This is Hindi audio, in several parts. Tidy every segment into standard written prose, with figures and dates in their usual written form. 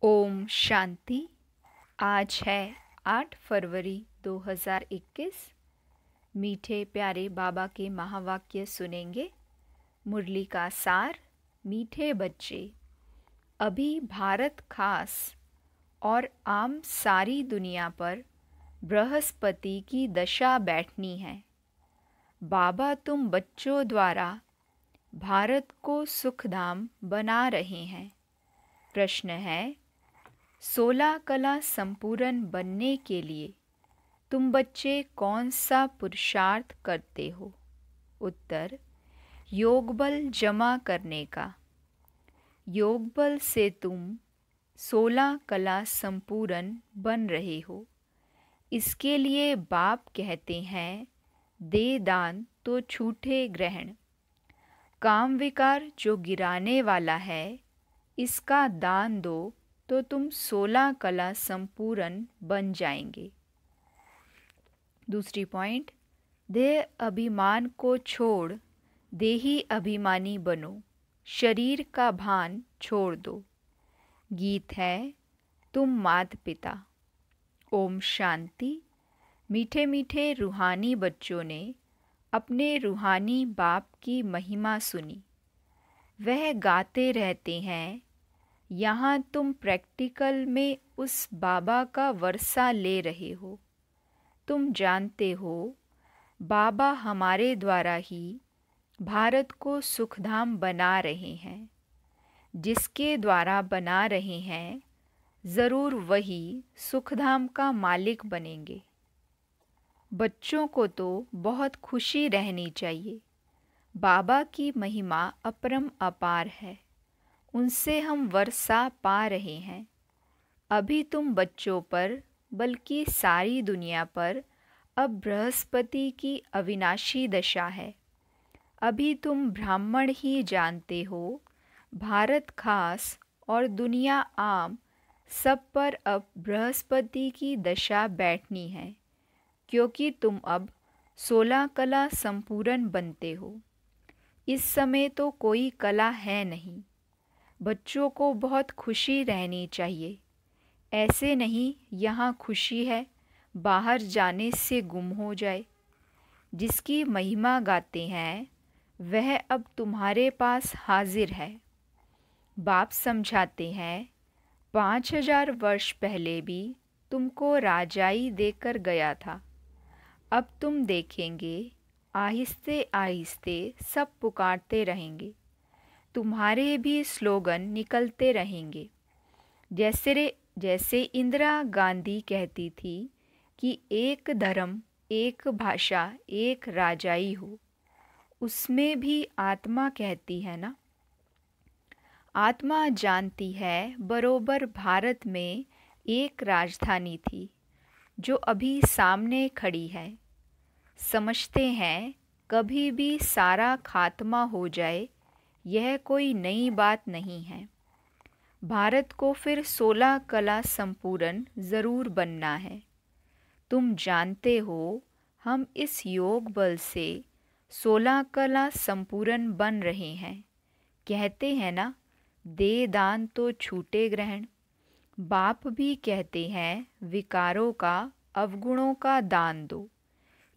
ओम शांति। आज है 8 फरवरी 2021। मीठे प्यारे बाबा के महावाक्य सुनेंगे। मुरली का सार। मीठे बच्चे, अभी भारत खास और आम सारी दुनिया पर बृहस्पति की दशा बैठनी है। बाबा तुम बच्चों द्वारा भारत को सुखधाम बना रहे हैं। प्रश्न है, 16 कला संपूर्ण बनने के लिए तुम बच्चे कौन सा पुरुषार्थ करते हो? उत्तर, योग बल जमा करने का। योग बल से तुम 16 कला संपूर्ण बन रहे हो। इसके लिए बाप कहते हैं, दे दान तो छूटे ग्रहण। काम विकार जो गिराने वाला है, इसका दान दो तो तुम 16 कला संपूर्ण बन जाएंगे। दूसरी पॉइंट, देह अभिमान को छोड़ देही अभिमानी बनो। शरीर का भान छोड़ दो। गीत है, तुम मात पिता। ओम शांति। मीठे मीठे रूहानी बच्चों ने अपने रूहानी बाप की महिमा सुनी। वह गाते रहते हैं, यहाँ तुम प्रैक्टिकल में उस बाबा का वर्षा ले रहे हो। तुम जानते हो, बाबा हमारे द्वारा ही भारत को सुखधाम बना रहे हैं। जिसके द्वारा बना रहे हैं, ज़रूर वही सुखधाम का मालिक बनेंगे। बच्चों को तो बहुत खुशी रहनी चाहिए। बाबा की महिमा अपरम अपार है। उनसे हम वर्षा पा रहे हैं। अभी तुम बच्चों पर बल्कि सारी दुनिया पर अब बृहस्पति की अविनाशी दशा है। अभी तुम ब्राह्मण ही जानते हो, भारत खास और दुनिया आम सब पर अब बृहस्पति की दशा बैठनी है, क्योंकि तुम अब 16 कला संपूर्ण बनते हो। इस समय तो कोई कला है नहीं। बच्चों को बहुत खुशी रहनी चाहिए। ऐसे नहीं यहाँ खुशी है, बाहर जाने से गुम हो जाए। जिसकी महिमा गाते हैं, वह अब तुम्हारे पास हाजिर है। बाप समझाते हैं, 5000 वर्ष पहले भी तुमको राजाई देकर गया था। अब तुम देखेंगे, आहिस्ते आहिस्ते सब पुकारते रहेंगे। तुम्हारे भी स्लोगन निकलते रहेंगे। जैसे इंदिरा गांधी कहती थी कि एक धर्म, एक भाषा, एक राजाई हो। उसमें भी आत्मा कहती है ना। आत्मा जानती है, बरोबर भारत में एक राजधानी थी जो अभी सामने खड़ी है। समझते हैं, कभी भी सारा खात्मा हो जाए, यह कोई नई बात नहीं है। भारत को फिर 16 कला संपूर्ण ज़रूर बनना है। तुम जानते हो, हम इस योग बल से 16 कला संपूर्ण बन रहे हैं। कहते हैं ना, दे दान तो छूटे ग्रहण। बाप भी कहते हैं, विकारों का, अवगुणों का दान दो।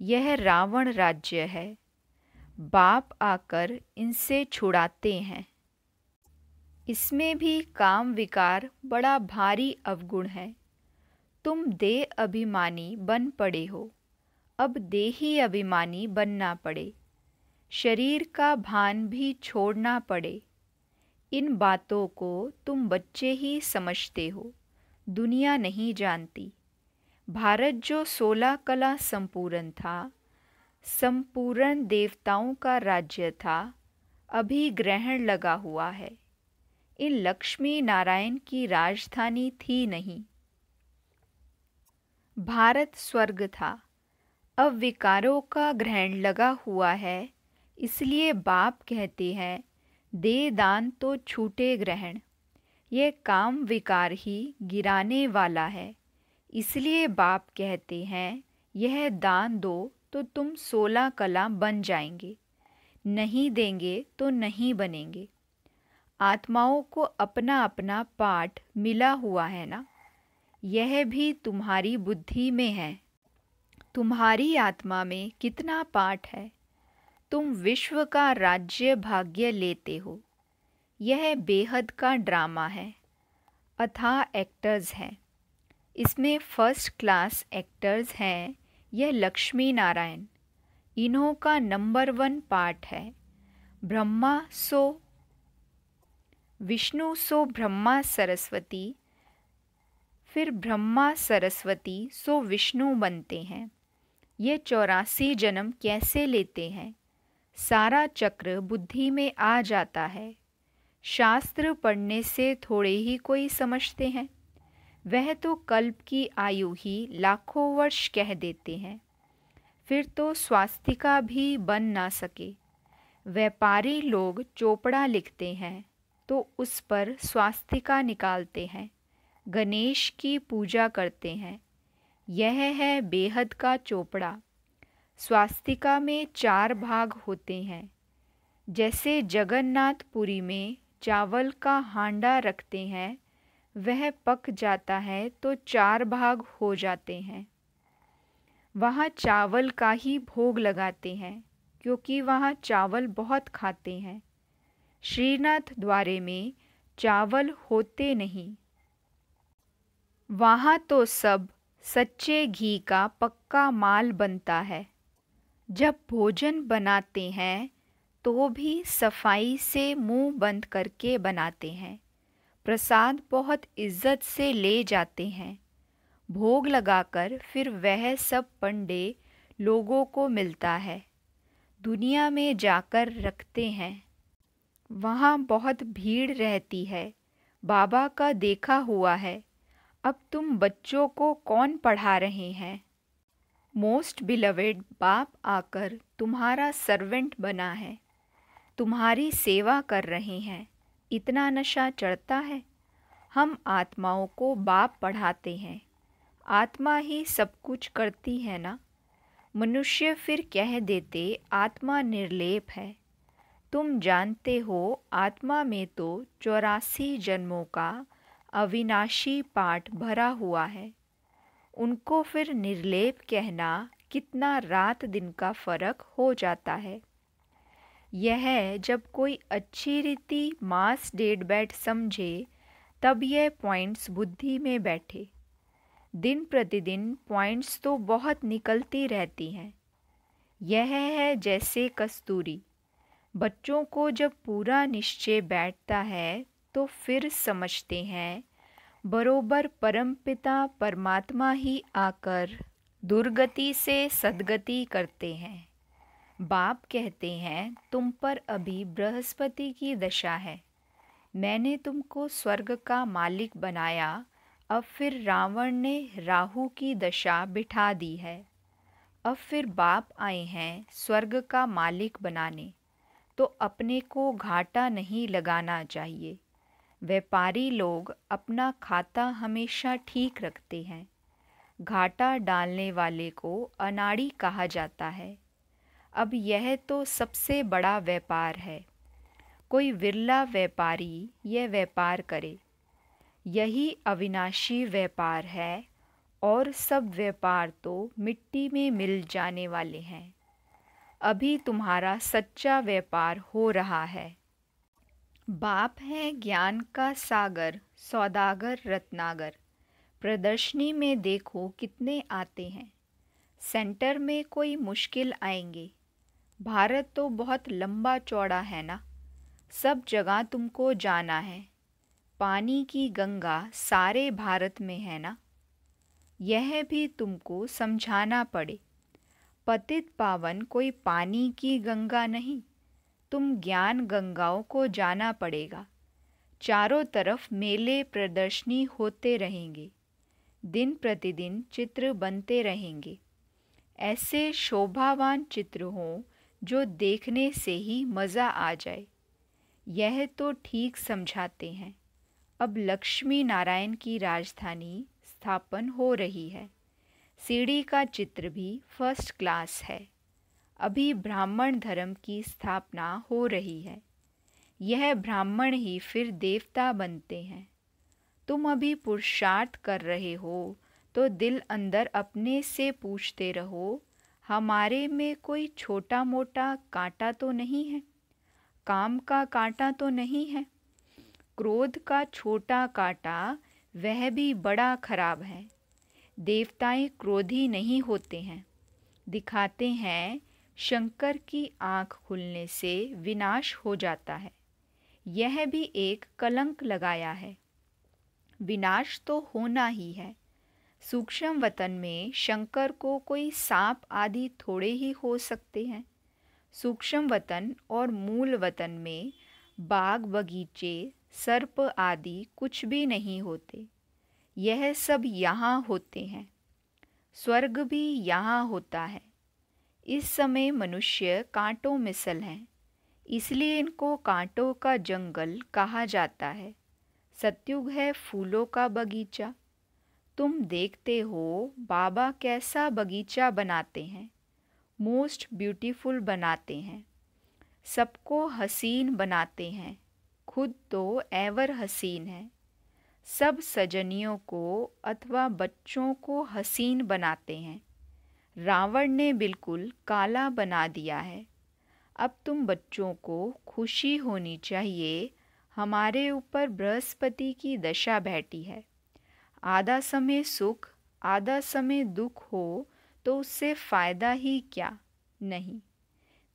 यह रावण राज्य है। बाप आकर इनसे छुड़ाते हैं। इसमें भी काम विकार बड़ा भारी अवगुण है। तुम देह अभिमानी बन पड़े हो, अब देही अभिमानी बनना पड़े। शरीर का भान भी छोड़ना पड़े। इन बातों को तुम बच्चे ही समझते हो, दुनिया नहीं जानती। भारत जो 16 कला संपूर्ण था, संपूर्ण देवताओं का राज्य था, अभी ग्रहण लगा हुआ है। इन लक्ष्मी नारायण की राजधानी थी नहीं। भारत स्वर्ग था। अब विकारों का ग्रहण लगा हुआ है। इसलिए बाप कहते हैं, दे दान तो छूटे ग्रहण। यह काम विकार ही गिराने वाला है। इसलिए बाप कहते हैं, यह दान दो तो तुम 16 कला बन जाएंगे। नहीं देंगे तो नहीं बनेंगे। आत्माओं को अपना अपना पाठ मिला हुआ है ना। यह भी तुम्हारी बुद्धि में है। तुम्हारी आत्मा में कितना पाठ है। तुम विश्व का राज्य भाग्य लेते हो। यह बेहद का ड्रामा है। अथाह एक्टर्स हैं। इसमें फर्स्ट क्लास एक्टर्स हैं। यह लक्ष्मी नारायण, इन्हों का नंबर 1 पार्ट है। ब्रह्मा सो विष्णु सो ब्रह्मा सरस्वती, फिर ब्रह्मा सरस्वती सो विष्णु बनते हैं। ये 84 जन्म कैसे लेते हैं। सारा चक्र बुद्धि में आ जाता है। शास्त्र पढ़ने से थोड़े ही कोई समझते हैं। वह तो कल्प की आयु ही लाखों वर्ष कह देते हैं। फिर तो स्वास्तिका भी बन ना सके। व्यापारी लोग चोपड़ा लिखते हैं तो उस पर स्वास्तिका निकालते हैं। गणेश की पूजा करते हैं। यह है बेहद का चोपड़ा। स्वास्तिका में 4 भाग होते हैं। जैसे जगन्नाथपुरी में चावल का हांडा रखते हैं, वह पक जाता है तो 4 भाग हो जाते हैं। वहाँ चावल का ही भोग लगाते हैं क्योंकि वहाँ चावल बहुत खाते हैं। श्रीनाथ द्वारे में चावल होते नहीं। वहाँ तो सब सच्चे घी का पक्का माल बनता है। जब भोजन बनाते हैं तो भी सफाई से मुंह बंद करके बनाते हैं। प्रसाद बहुत इज्जत से ले जाते हैं। भोग लगाकर फिर वह सब पंडे लोगों को मिलता है। दुनिया में जाकर रखते हैं। वहाँ बहुत भीड़ रहती है। बाबा का देखा हुआ है। अब तुम बच्चों को कौन पढ़ा रहे हैं। मोस्ट बिलवेड बाप आकर तुम्हारा सर्वेंट बना है। तुम्हारी सेवा कर रहे हैं। इतना नशा चढ़ता है। हम आत्माओं को बाप पढ़ाते हैं। आत्मा ही सब कुछ करती है ना। मनुष्य फिर कह देते आत्मा निर्लेप है। तुम जानते हो आत्मा में तो 84 जन्मों का अविनाशी पाठ भरा हुआ है। उनको फिर निर्लेप कहना कितना रात दिन का फर्क हो जाता है। यह जब कोई अच्छी रीति मास डेड बैठ समझे तब यह पॉइंट्स बुद्धि में बैठे। दिन प्रतिदिन पॉइंट्स तो बहुत निकलती रहती हैं। यह है जैसे कस्तूरी। बच्चों को जब पूरा निश्चय बैठता है तो फिर समझते हैं बरोबर परमपिता परमात्मा ही आकर दुर्गति से सद्गति करते हैं। बाप कहते हैं तुम पर अभी बृहस्पति की दशा है। मैंने तुमको स्वर्ग का मालिक बनाया। अब फिर रावण ने राहु की दशा बिठा दी है। अब फिर बाप आए हैं स्वर्ग का मालिक बनाने, तो अपने को घाटा नहीं लगाना चाहिए। व्यापारी लोग अपना खाता हमेशा ठीक रखते हैं। घाटा डालने वाले को अनाड़ी कहा जाता है। अब यह तो सबसे बड़ा व्यापार है। कोई विरला व्यापारी यह व्यापार करे। यही अविनाशी व्यापार है और सब व्यापार तो मिट्टी में मिल जाने वाले हैं। अभी तुम्हारा सच्चा व्यापार हो रहा है। बाप है ज्ञान का सागर, सौदागर रत्नागर। प्रदर्शनी में देखो कितने आते हैं। सेंटर में कोई मुश्किल आएंगे। भारत तो बहुत लंबा चौड़ा है ना। सब जगह तुमको जाना है। पानी की गंगा सारे भारत में है ना। यह भी तुमको समझाना पड़े। पतित पावन कोई पानी की गंगा नहीं। तुम ज्ञान गंगाओं को जाना पड़ेगा। चारों तरफ मेले प्रदर्शनी होते रहेंगे। दिन प्रतिदिन चित्र बनते रहेंगे। ऐसे शोभावान चित्र हों जो देखने से ही मज़ा आ जाए। यह तो ठीक समझाते हैं। अब लक्ष्मी नारायण की राजधानी स्थापन हो रही है। सीढ़ी का चित्र भी फर्स्ट क्लास है। अभी ब्राह्मण धर्म की स्थापना हो रही है। यह ब्राह्मण ही फिर देवता बनते हैं। तुम अभी पुरुषार्थ कर रहे हो तो दिल अंदर अपने से पूछते रहो, हमारे में कोई छोटा मोटा कांटा तो नहीं है, काम का कांटा तो नहीं है। क्रोध का छोटा कांटा वह भी बड़ा खराब है। देवताएं क्रोधी नहीं होते हैं, दिखाते हैं शंकर की आँख खुलने से विनाश हो जाता है। यह भी एक कलंक लगाया है। विनाश तो होना ही है। सूक्ष्म वतन में शंकर को कोई सांप आदि थोड़े ही हो सकते हैं। सूक्ष्म वतन और मूल वतन में बाग बगीचे सर्प आदि कुछ भी नहीं होते। यह सब यहाँ होते हैं। स्वर्ग भी यहाँ होता है। इस समय मनुष्य कांटों मिसल हैं, इसलिए इनको कांटों का जंगल कहा जाता है। सत्युग है फूलों का बगीचा। तुम देखते हो बाबा कैसा बगीचा बनाते हैं, मोस्ट ब्यूटीफुल बनाते हैं, सबको हसीन बनाते हैं, खुद तो एवर हसीन है। सब सजनियों को अथवा बच्चों को हसीन बनाते हैं। रावण ने बिल्कुल काला बना दिया है। अब तुम बच्चों को खुशी होनी चाहिए, हमारे ऊपर बृहस्पति की दशा बैठी है। आधा समय सुख आधा समय दुख हो तो उससे फ़ायदा ही क्या। नहीं,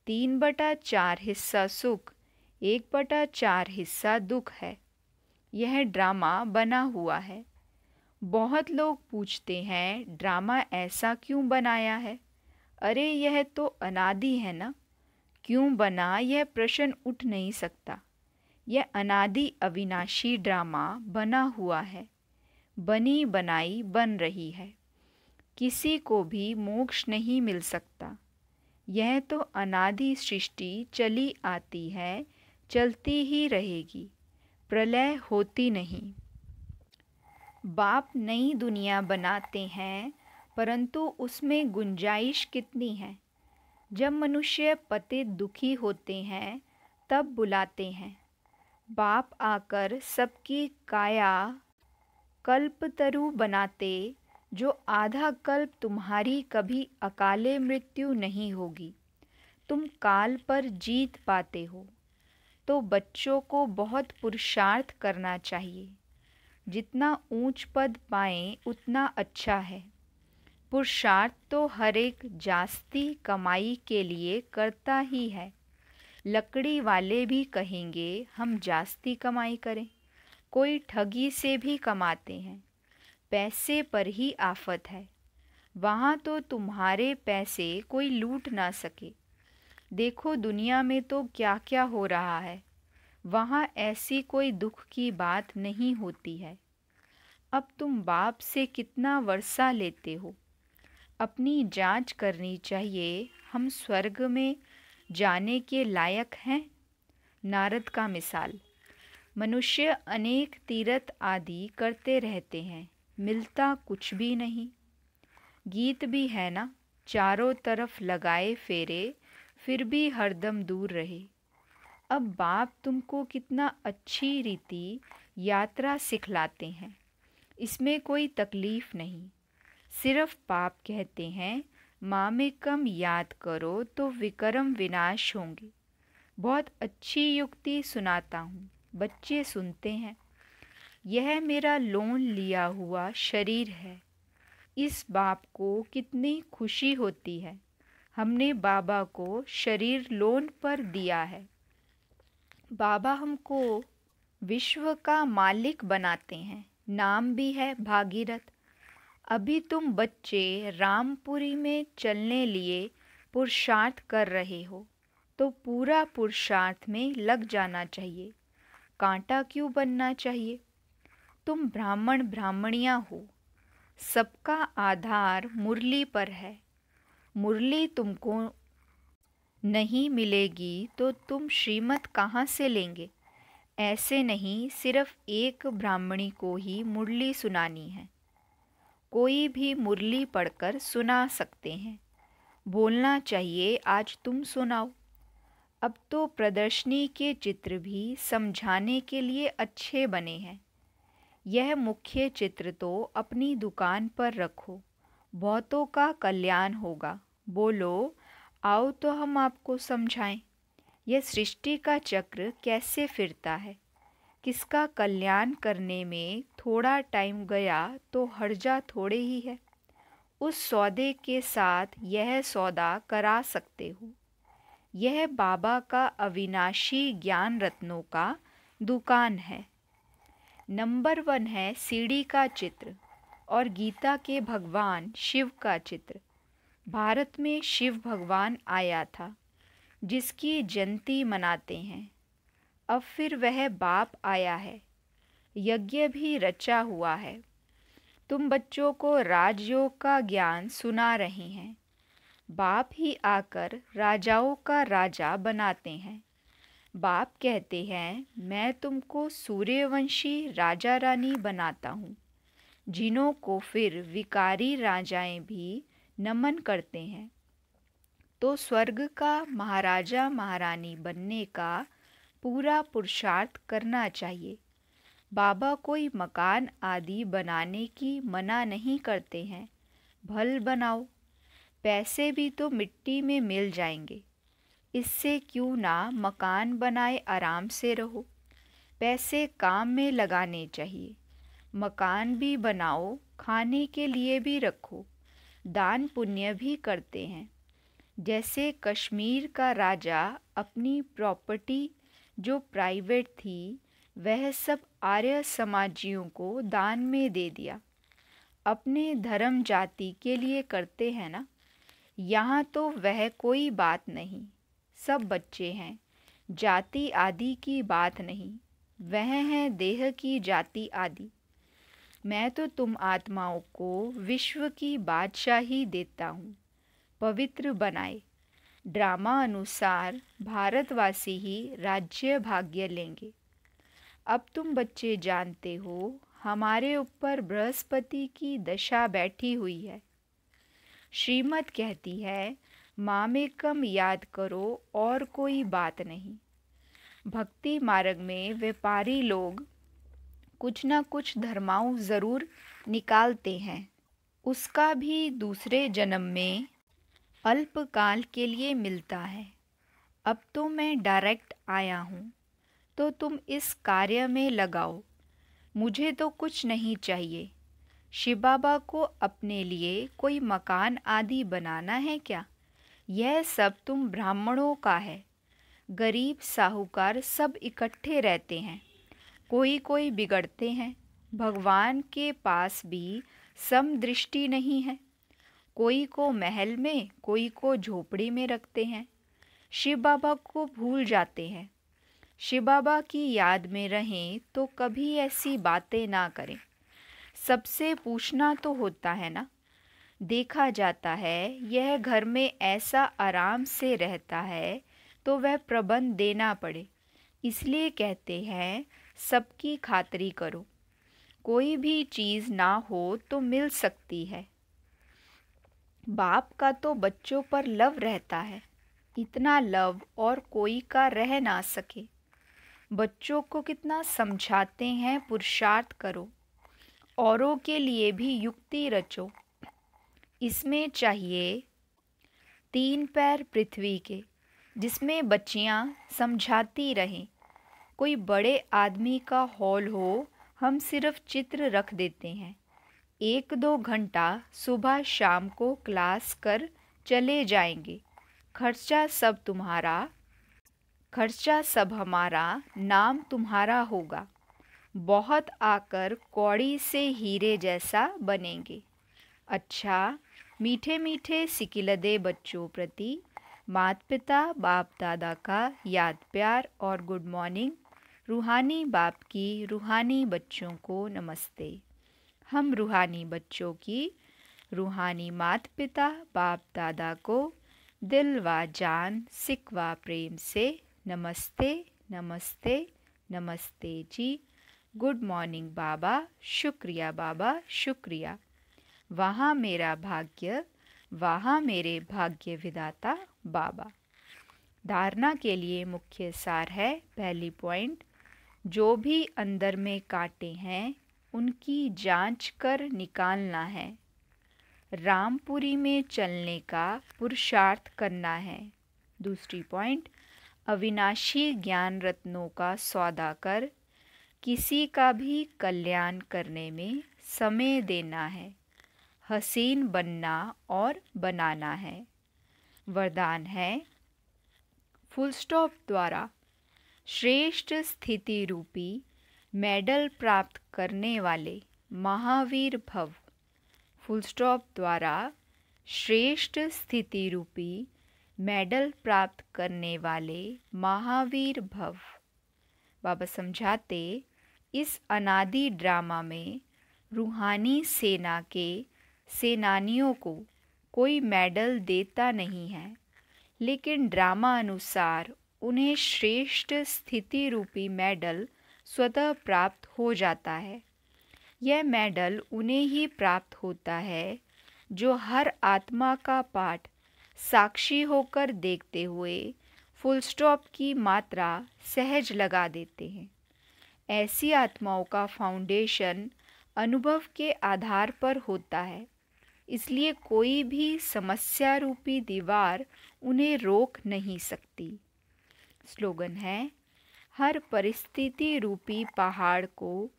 3/4 हिस्सा सुख, 1/4 हिस्सा दुख है। यह ड्रामा बना हुआ है। बहुत लोग पूछते हैं ड्रामा ऐसा क्यों बनाया है। अरे यह तो अनादि है ना, क्यों बना यह प्रश्न उठ नहीं सकता। यह अनादि अविनाशी ड्रामा बना हुआ है, बनी बनाई बन रही है। किसी को भी मोक्ष नहीं मिल सकता। यह तो अनादि सृष्टि चली आती है, चलती ही रहेगी, प्रलय होती नहीं। बाप नई दुनिया बनाते हैं, परंतु उसमें गुंजाइश कितनी है। जब मनुष्य पतित दुखी होते हैं तब बुलाते हैं। बाप आकर सबकी काया कल्पतरु बनाते, जो आधा कल्प तुम्हारी कभी अकाले मृत्यु नहीं होगी। तुम काल पर जीत पाते हो। तो बच्चों को बहुत पुरुषार्थ करना चाहिए। जितना ऊंच पद पाएं उतना अच्छा है। पुरुषार्थ तो हर एक जास्ती कमाई के लिए करता ही है। लकड़ी वाले भी कहेंगे हम जास्ती कमाई करें। कोई ठगी से भी कमाते हैं। पैसे पर ही आफत है। वहाँ तो तुम्हारे पैसे कोई लूट ना सके। देखो दुनिया में तो क्या क्या हो रहा है। वहाँ ऐसी कोई दुख की बात नहीं होती है। अब तुम बाप से कितना वर्षा लेते हो। अपनी जांच करनी चाहिए, हम स्वर्ग में जाने के लायक हैं। नारद का मिसाल। मनुष्य अनेक तीर्थ आदि करते रहते हैं, मिलता कुछ भी नहीं। गीत भी है ना, चारों तरफ लगाए फेरे, फिर भी हरदम दूर रहे। अब बाप तुमको कितना अच्छी रीति यात्रा सिखलाते हैं, इसमें कोई तकलीफ नहीं। सिर्फ पाप कहते हैं मामेकम याद करो तो विक्रम विनाश होंगे। बहुत अच्छी युक्ति सुनाता हूँ, बच्चे सुनते हैं। यह मेरा लोन लिया हुआ शरीर है। इस बाप को कितनी खुशी होती है, हमने बाबा को शरीर लोन पर दिया है। बाबा हमको विश्व का मालिक बनाते हैं, नाम भी है भागीरथ। अभी तुम बच्चे रामपुरी में चलने लिए पुरुषार्थ कर रहे हो, तो पूरा पुरुषार्थ में लग जाना चाहिए। कांटा क्यों बनना चाहिए। तुम ब्राह्मण ब्राह्मणियाँ हो, सबका आधार मुरली पर है। मुरली तुमको नहीं मिलेगी तो तुम श्रीमत कहाँ से लेंगे। ऐसे नहीं, सिर्फ एक ब्राह्मणी को ही मुरली सुनानी है। कोई भी मुरली पढ़कर सुना सकते हैं। बोलना चाहिए आज तुम सुनाओ। अब तो प्रदर्शनी के चित्र भी समझाने के लिए अच्छे बने हैं। यह मुख्य चित्र तो अपनी दुकान पर रखो, बहुतों का कल्याण होगा। बोलो, आओ तो हम आपको समझाएं। यह सृष्टि का चक्र कैसे फिरता है। किसका कल्याण करने में थोड़ा टाइम गया तो हर्जा थोड़े ही है। उस सौदे के साथ यह सौदा करा सकते हो। यह बाबा का अविनाशी ज्ञान रत्नों का दुकान है। नंबर 1 है सीढ़ी का चित्र और गीता के भगवान शिव का चित्र। भारत में शिव भगवान आया था, जिसकी जयंती मनाते हैं। अब फिर वह बाप आया है, यज्ञ भी रचा हुआ है। तुम बच्चों को राजयोग का ज्ञान सुना रही हैं। बाप ही आकर राजाओं का राजा बनाते हैं। बाप कहते हैं, मैं तुमको सूर्यवंशी राजा रानी बनाता हूँ, जिन्हों को फिर विकारी राजाएं भी नमन करते हैं। तो स्वर्ग का महाराजा महारानी बनने का पूरा पुरुषार्थ करना चाहिए। बाबा कोई मकान आदि बनाने की मना नहीं करते हैं। भल बनाओ, पैसे भी तो मिट्टी में मिल जाएंगे। इससे क्यों ना मकान बनाए आराम से रहो। पैसे काम में लगाने चाहिए। मकान भी बनाओ, खाने के लिए भी रखो, दान पुण्य भी करते हैं। जैसे कश्मीर का राजा अपनी प्रॉपर्टी जो प्राइवेट थी वह सब आर्य समाजियों को दान में दे दिया। अपने धर्म जाति के लिए करते हैं ना। यहाँ तो वह कोई बात नहीं, सब बच्चे हैं। जाति आदि की बात नहीं, वह है देह की जाति आदि। मैं तो तुम आत्माओं को विश्व की बादशाही देता हूँ। पवित्र बनाए। ड्रामा अनुसार भारतवासी ही राज्य भाग्य लेंगे। अब तुम बच्चे जानते हो, हमारे ऊपर बृहस्पति की दशा बैठी हुई है। श्रीमत कहती है, मामेकम याद करो और कोई बात नहीं। भक्ति मार्ग में व्यापारी लोग कुछ न कुछ धर्माऊ ज़रूर निकालते हैं। उसका भी दूसरे जन्म में अल्पकाल के लिए मिलता है। अब तो मैं डायरेक्ट आया हूँ, तो तुम इस कार्य में लगाओ। मुझे तो कुछ नहीं चाहिए। शिव बाबा को अपने लिए कोई मकान आदि बनाना है क्या? यह सब तुम ब्राह्मणों का है। गरीब साहूकार सब इकट्ठे रहते हैं, कोई कोई बिगड़ते हैं। भगवान के पास भी समदृष्टि नहीं है। कोई को महल में, कोई को झोपड़ी में रखते हैं। शिव बाबा को भूल जाते हैं। शिव बाबा की याद में रहें तो कभी ऐसी बातें ना करें। सबसे पूछना तो होता है ना। देखा जाता है यह घर में ऐसा आराम से रहता है तो वह प्रबंध देना पड़े। इसलिए कहते हैं, सबकी खातिरी करो। कोई भी चीज़ ना हो तो मिल सकती है। बाप का तो बच्चों पर लव रहता है, इतना लव और कोई का रह ना सके। बच्चों को कितना समझाते हैं, पुरुषार्थ करो, औरों के लिए भी युक्ति रचो। इसमें चाहिए 3 पैर पृथ्वी के, जिसमें बच्चियां समझाती रहें। कोई बड़े आदमी का हॉल हो, हम सिर्फ चित्र रख देते हैं। 1-2 घंटा सुबह शाम को क्लास कर चले जाएंगे। खर्चा सब हमारा, नाम तुम्हारा होगा। बहुत आकर कौड़ी से हीरे जैसा बनेंगे। अच्छा, मीठे मीठे सिकिलदे बच्चों प्रति माता पिता बाप दादा का याद प्यार और गुड मॉर्निंग। रूहानी बाप की रूहानी बच्चों को नमस्ते। हम रूहानी बच्चों की रूहानी माता पिता बाप दादा को दिल व जान सिक व प्रेम से नमस्ते नमस्ते नमस्ते जी। गुड मॉर्निंग बाबा, शुक्रिया बाबा, शुक्रिया। वहाँ मेरा भाग्य, वहाँ मेरे भाग्य विधाता बाबा। धारणा के लिए मुख्य सार है, पहली पॉइंट, जो भी अंदर में कांटे हैं उनकी जांच कर निकालना है। रामपुरी में चलने का पुरुषार्थ करना है। दूसरी पॉइंट, अविनाशी ज्ञान रत्नों का सौदा कर किसी का भी कल्याण करने में समय देना है। हसीन बनना और बनाना है। वरदान है, फुल स्टॉप द्वारा श्रेष्ठ स्थिति रूपी मेडल प्राप्त करने वाले महावीर भव। फुल स्टॉप द्वारा श्रेष्ठ स्थिति रूपी मेडल प्राप्त करने वाले महावीर भव। बाबा समझाते, इस अनादि ड्रामा में रूहानी सेना के सेनानियों को कोई मेडल देता नहीं है, लेकिन ड्रामा अनुसार उन्हें श्रेष्ठ स्थिति रूपी मेडल स्वतः प्राप्त हो जाता है। यह मेडल उन्हें ही प्राप्त होता है जो हर आत्मा का पाठ साक्षी होकर देखते हुए फुल स्टॉप की मात्रा सहज लगा देते हैं। ऐसी आत्माओं का फाउंडेशन अनुभव के आधार पर होता है, इसलिए कोई भी समस्या रूपी दीवार उन्हें रोक नहीं सकती। स्लोगन है, हर परिस्थिति रूपी पहाड़ को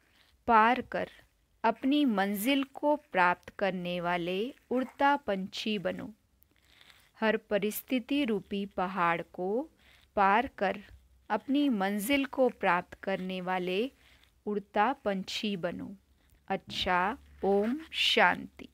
पार कर अपनी मंजिल को प्राप्त करने वाले उड़ता पंछी बनो। हर परिस्थिति रूपी पहाड़ को पार कर अपनी मंजिल को प्राप्त करने वाले उड़ता पंछी बनो। अच्छा, ओम शांति।